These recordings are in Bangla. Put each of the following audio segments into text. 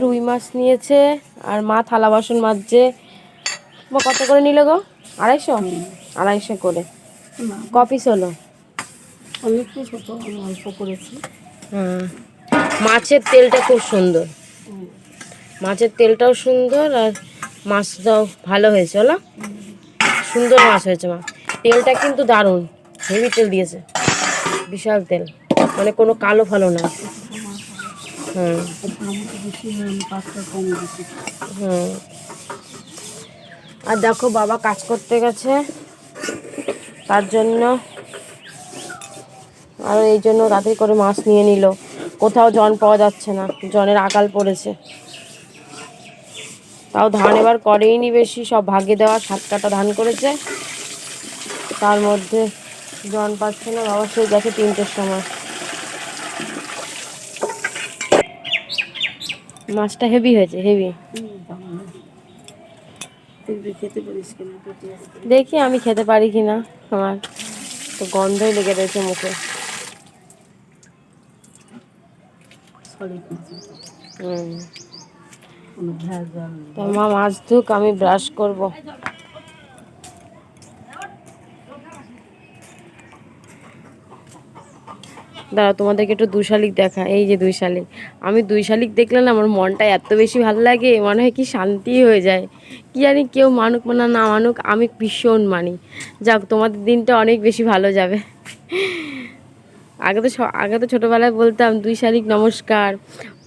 রুই মাছ নিয়েছে আর মা থালা বাসন মাজছে। কত করে নিল গো? 250 করে। ক পিস হলো? অনেক পিস হতো, আমি অল্প করেছি। হ্যাঁ, মাছের তেলটা খুব সুন্দর, মাছের তেলটাও সুন্দর আর মাছটাও ভালো হয়েছে। হলো সুন্দর মাছ হয়েছে। মা তেলটা কিন্তু দারুণ, হেভি তেল দিয়েছে, বিশাল তেল, মানে কোনো কালো ফালো না। হুম হুম। আর দেখো বাবা কাজ করতে গেছে, তার জন্য আর এই জন্য তাড়াতাড়ি করে মাছ নিয়ে নিল। কোথাও জন পাওয়া যাচ্ছে না, জনের আকাল পড়েছে। তাও ধান এবার করেইনি বেশি, সব ভাগে দেওয়া 7 কাটা ধান করেছে, তার মধ্যে জন পাচ্ছে না। বাবা সে গেছে 3টের সময়। মাছটা হেভি হয়েছে, হেভি। দেখি আমি খেতে পারি কিনা, আমার তো গন্ধই লেগে রয়েছে মুখে। তো মা মাছ ধুক, আমি ব্রাশ করব। দাঁড়া তোমাদেরকে একটু 2 শালিক দেখা। এই যে 2 শালিক, আমি 2 শালিক দেখলে না আমার মনটা এত বেশি ভালো লাগে, মনে হয় কি শান্তি হয়ে যায়। কি জানি কেউ মানুক না মানুক, আমি ভীষণ মানি। যাক, তোমাদের দিনটা অনেক বেশি ভালো যাবে। আগে তো ছোটোবেলায় বলতাম 2 শালিক নমস্কার,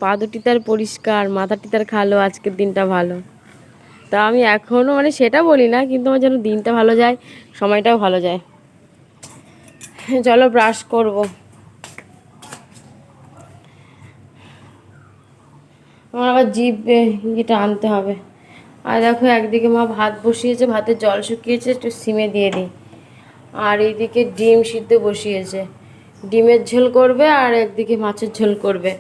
পা দুটি তার পরিষ্কার, মাথাটি তার খালো, আজকের দিনটা ভালো। তা আমি এখনও মানে সেটা বলি না, কিন্তু আমার যেন দিনটা ভালো যায়, সময়টাও ভালো যায়। চলো ব্রাশ করব। আমার আবার জিভ ইয়েটা আনতে হবে। আর দেখো একদিকে মা ভাত বসিয়েছে, ভাতের জল শুকিয়েছে, একটু সিমে দিয়ে দিই। আর এইদিকে ডিম সিদ্ধ বসিয়েছে, ডিমের ঝোল করবে আর একদিকে মাছের ঝোল করবে।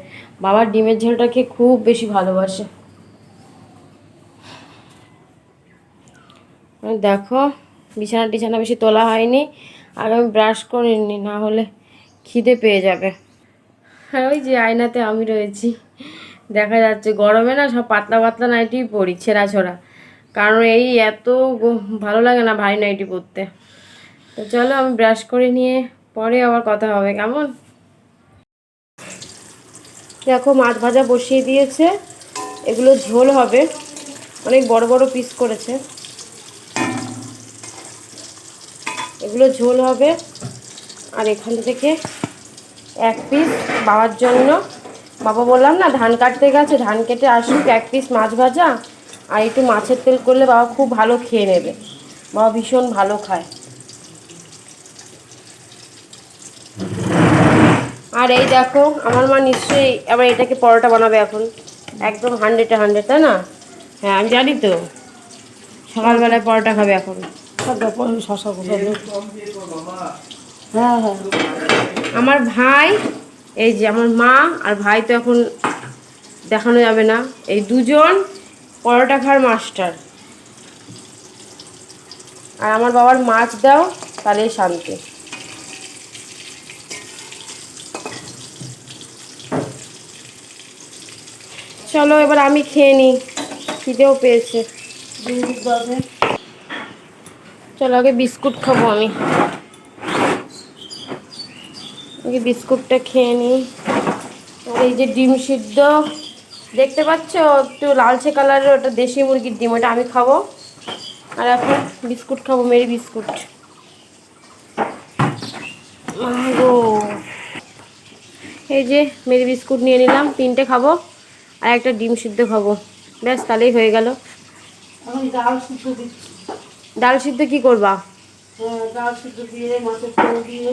বাবা ডিমের ঝোলটা খেয়ে খুব বেশি ভালোবাসে। দেখো বিছানা টিছানা বেশি তোলা হয়নি, আর আমি ব্রাশ করিনি, না হলে খিদে পেয়ে যাবে। হ্যাঁ, ওই যে আয়নাতে আমি রয়েছি, দেখা যাচ্ছে। গরমে না সব পাতলা পাতলা নাইটি পরি, ছেঁড়া ছোড়া, কারণ এই এত ভালো লাগে না ভারী নাইটি পরতে। তো চলো আমি ব্রাশ করে নিয়ে পরে আবার কথা হবে, কেমন? দেখো মাছ ভাজা বসিয়ে দিয়েছে, এগুলো ঝোল হবে, অনেক বড় বড় পিস করেছে, এগুলো ঝোল হবে। আর এখান থেকে 1 পিস বাবার জন্য, বাবা বললাম না ধান কাটতে গেছে, ধান কেটে আসুক, 1 পিস মাছ ভাজা আর একটু মাছের তেল করলে বাবা খুব ভালো খেয়ে নেবে। বাবা ভীষণ ভালো খায়। আর এই দেখো আমার মা নিশ্চয়ই আবার এটাকে পরোটা বানাবে এখন, একদম 100-এ 100, তাই না? হ্যাঁ আমি জানি তো, সকালবেলায় পরোটা খাবে এখন। হ্যাঁ হ্যাঁ, আমার ভাই, এই যে আমার মা আর ভাই তো এখন দেখানো যাবে না, এই দুজন পরোটা খাওয়ার মাস্টার। আর আমার বাবার মাছ দাও, তাহলেই শান্তি। চলো এবার আমি খেয়ে নিই, খিদেও পেয়েছে। চলো আগে বিস্কুট খাবো, আমি আগে বিস্কুটটা খেয়ে নিই। আর এই যে ডিম সিদ্ধ দেখতে পাচ্ছ, একটু লালচে কালারের, ওটা দেশি মুরগির ডিম, ওটা আমি খাবো। আর এখন বিস্কুট খাবো, মেরি বিস্কুট। গো, এই যে মেরি বিস্কুট নিয়ে নিলাম, 3টে খাবো আর একটা ডিম সিদ্ধ খাবো, ব্যাস তাহলেই হয়ে গেল। আমি ডাল সিদ্ধ দিচ্ছি। ডাল সিদ্ধ কি করবা? ডাল সিদ্ধ দিয়ে মাছের তেল দিয়ে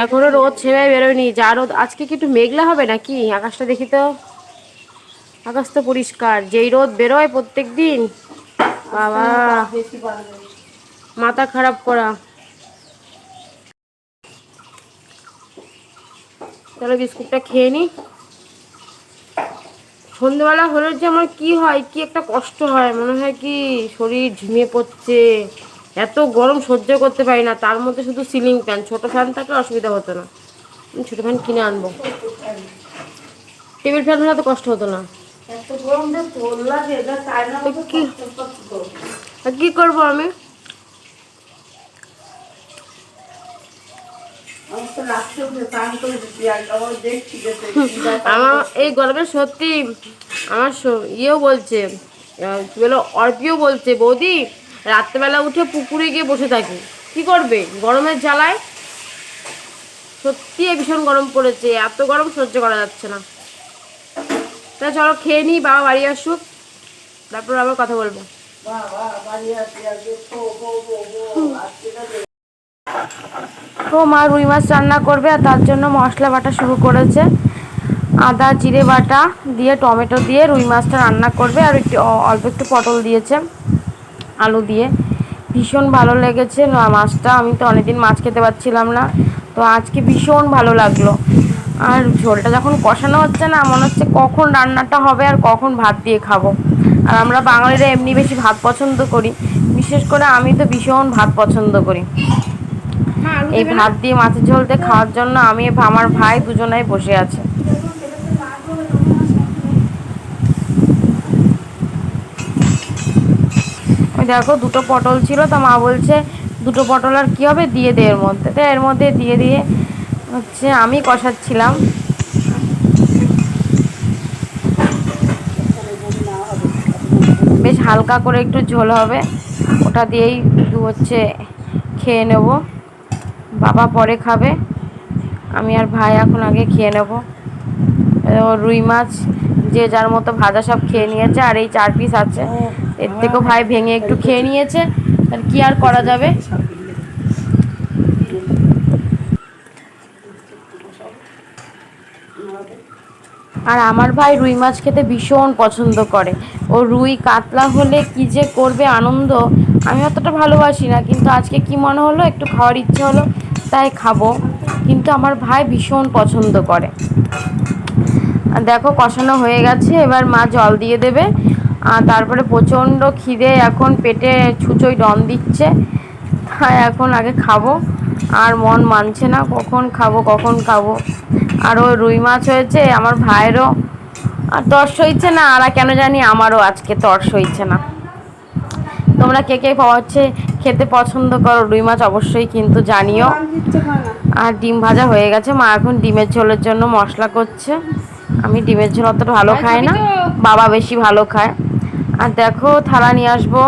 এখনো রোদ ছেড়ে বেরোয়নি, যা রোদ আজকে কি একটু মেঘলা হবে নাকি? আকাশটা দেখি তো, আকাশ তো পরিষ্কার, যেই রোদ বেরোয় প্রত্যেক দিন, বাবা বেশি বাড়বে। মাথা খারাপ করা। তাহলে বিস্কুটটা খেয়ে নিই। সন্ধ্যেবেলা হলে যে আমার কি হয়, কি একটা কষ্ট হয়, মনে হয় কি শরীর ঝিমিয়ে পড়ছে, এত গরম সহ্য করতে পারি না। তার মধ্যে শুধু সিলিং ফ্যান, ছোটো ফ্যান থাকলে অসুবিধা হতো না, ছোটো ফ্যান কিনে আনবো। টেবিল ফ্যান হলে তো কষ্ট হতো না। এত গরম যে তোর লাগে এটা চায় না মতো কি? কষ্ট। আর কি করবো আমি? আমি তো রাত্রে উঠে স্নান করে দিচ্ছি আর আবার দেখছি যে আমার এই গরমে সত্যি আমার ইয়েও বলছে, কি বলো, অর্পিও বলছে, বৌদি রাত্রেবেলা উঠে পুকুরে গিয়ে বসে থাকি। কি করবে গরমের জ্বালায়? সত্যি ভীষণ গরম পড়েছে, এত গরম সহ্য করা যাচ্ছে না। তা চলো খেয়ে নিই, বাবা বাড়ি আসুক, তারপর আবার কথা বলবো। তো মা রুই মাছ রান্না করবে, আর তার জন্য মশলা বাটা শুরু করেছে। আদা জিরে বাটা দিয়ে টমেটো দিয়ে রুই মাছটা রান্না করবে, আর একটু অল্প একটু পটল দিয়েছে আলু দিয়ে। ভীষণ ভালো লেগেছে মাছটা, আমি তো অনেকদিন মাছ খেতে পারছিলাম না, তো আজকে ভীষণ ভালো লাগলো। আর ঝোলটা যখন কষানো হচ্ছে না, মনে হচ্ছে কখন রান্নাটা হবে আর কখন ভাত দিয়ে খাবো। আর আমরা বাঙালিরা এমনি বেশি ভাত পছন্দ করি, বিশেষ করে আমি তো ভীষণ ভাত পছন্দ করি। এই ভাত দিয়ে মাছের ঝোল দিয়ে খাওয়ার জন্য আমি আমার ভাই দুজনাই বসে আছে। ওই দেখো দুটো পটল ছিল, তা মা বলছে দুটো পটল আর কী হবে, দিয়ে দে এর মধ্যে। তো এর মধ্যে দিয়ে দিয়ে হচ্ছে আমি কষাচ্ছিলাম। বেশ হালকা করে একটু ঝোল হবে, ওটা দিয়েই হচ্ছে খেয়ে নেব। বাবা পরে খাবে, আমি আর ভাই এখন আগে খেয়ে নেব। রুই মাছ যে যার মতো ভাজা সব খেয়ে নিয়েছে, আর এই 4 পিস আছে, এর থেকেও ভাই ভেঙে একটু খেয়ে নিয়েছে, আর কি আর করা যাবে। আর আমার ভাই রুই মাছ খেতে ভীষণ পছন্দ করে, ও রুই কাতলা হলে কি যে করবে আনন্দ। আমি অতটা ভালোবাসি না, কিন্তু আজকে কি মনে হলো একটু খাওয়ার ইচ্ছে হলো, তাই খাবো। কিন্তু আমার ভাই ভীষণ পছন্দ করে। আর দেখো কষানো হয়ে গেছে, এবার মা জল দিয়ে দেবে। আর তারপরে প্রচণ্ড খিদে, এখন পেটে ছুঁচোই ডন দিচ্ছে, তাই এখন আগে খাবো। আর মন মানছে না কখন খাবো কখন খাবো। আর ওই রুই মাছ হয়েছে, আমার ভাইয়েরও আর তর্স হইছে না, আর কেন জানি আমারও আজকে তর্স হইছে না। তোমরা কে কে হচ্ছে খেতে পছন্দ করো রুই মাছ অবশ্যই কিন্তু জানিও। আর ডিম ভাজা হয়ে গেছে, মা এখন ডিমের ঝোলের জন্য মশলা করছে। আমি ডিমের ঝোল অতটা ভালো খাই না, বাবা বেশি ভালো খায়। আর দেখো থালা নিয়ে আসবো,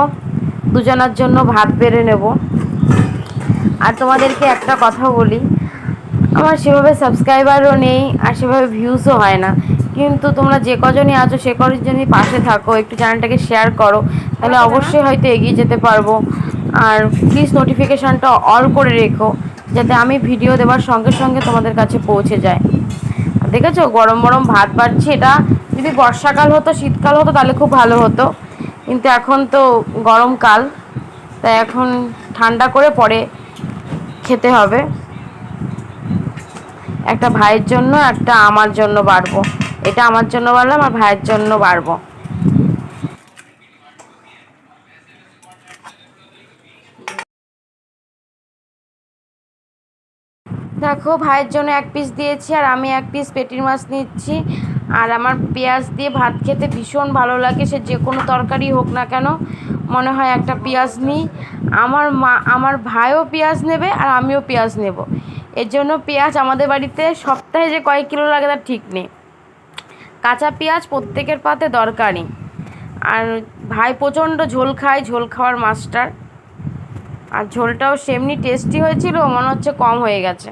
দুজনের জন্য ভাত বেড়ে নেব। আর তোমাদেরকে একটা কথা বলি, আমার সেভাবে সাবস্ক্রাইবারও নেই আর সেভাবে ভিউজও হয় না, কিন্তু তোমরা যে কজনই আছো সে কজনই পাশে থাকো, একটু চ্যানেলটাকে শেয়ার করো, তাহলে অবশ্যই হয়তো এগিয়ে যেতে পারবো। আর প্লিজ নোটিফিকেশানটা অল করে রেখো, যাতে আমি ভিডিও দেওয়ার সঙ্গে সঙ্গে তোমাদের কাছে পৌঁছে যায়। আর দেখেছো গরম গরম ভাত বাড়ছি, এটা যদি বর্ষাকাল হতো শীতকাল হতো তাহলে খুব ভালো হতো, কিন্তু এখন তো গরমকাল, তাই এখন ঠান্ডা করে পরে খেতে হবে। একটা ভাইয়ের জন্য একটা আমার জন্য বাড়বো, এটা আমার জন্য বাড়লাম আর ভাইয়ের জন্য বাড়বো। দেখো ভাইয়ের জন্য 1 পিস দিয়েছি, আর আমি 1 পিস পেটির মাছ নিচ্ছি। আর আমার পেঁয়াজ দিয়ে ভাত খেতে ভীষণ ভালো লাগে, সে যে কোনো তরকারি হোক না কেন মনে হয় একটা পেঁয়াজ নিই। আমার ভাইও পেঁয়াজ নেবে আর আমিও পেঁয়াজ নেব, এর জন্য পেঁয়াজ আমাদের বাড়িতে সপ্তাহে যে কয়েক কিলো লাগে তার ঠিক নেই। কাঁচা পেঁয়াজ প্রত্যেকের পাতে দরকারই। আর ভাই প্রচণ্ড ঝোল খায়, ঝোল খাওয়ার মাস্টার। আর ঝোলটাও সেমনি টেস্টি হয়েছিল, মনে হচ্ছে কম হয়ে গেছে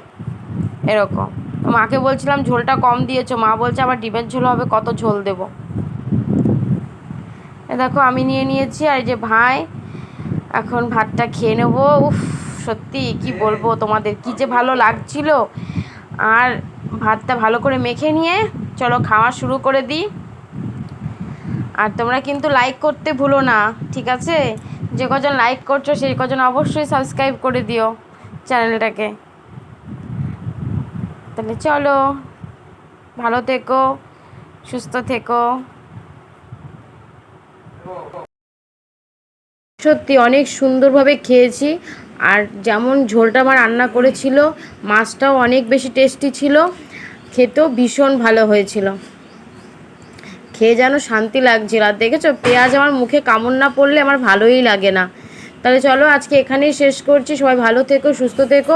এরকম। তো মাকে বলছিলাম ঝোলটা কম দিয়েছো, মা বলছে আবার ডিমের ঝোল হবে, কত ঝোল দেবো। দেখো আমি নিয়ে নিয়েছি, আর এই যে ভাই এখন ভাতটা খেয়ে নেবো। উফ, সত্যি কি বলবো তোমাদের, কি যে ভালো লাগছিল। আর ভাতটা ভালো করে মেখে নিয়ে চলো খাওয়া শুরু করে দিই। আর তোমরা কিন্তু লাইক করতে ভুলো না, ঠিক আছে? যে কজন লাইক করছো সেই কজন অবশ্যই সাবস্ক্রাইব করে দিও চ্যানেলটাকে। তাহলে চলো, ভালো থেকো, সুস্থ থেকো। সত্যি অনেক সুন্দরভাবে খেয়েছি, আর যেমন ঝোলটা আমার রান্না করেছিল, মাছটাও অনেক বেশি টেস্টি ছিল, খেতেও ভীষণ ভালো হয়েছিল। খেয়ে যেন শান্তি লাগছিল। আর দেখেছো পেঁয়াজ আমার মুখে কামড় না পড়লে আমার ভালোই লাগে না। তাহলে চলো আজকে এখানেই শেষ করছি। সবাই ভালো থেকো, সুস্থ থেকো।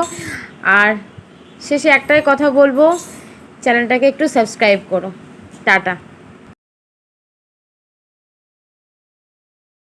আর শেষে একটাই কথা বলবো, চ্যানেলটাকে একটু সাবস্ক্রাইব করো। টাটা।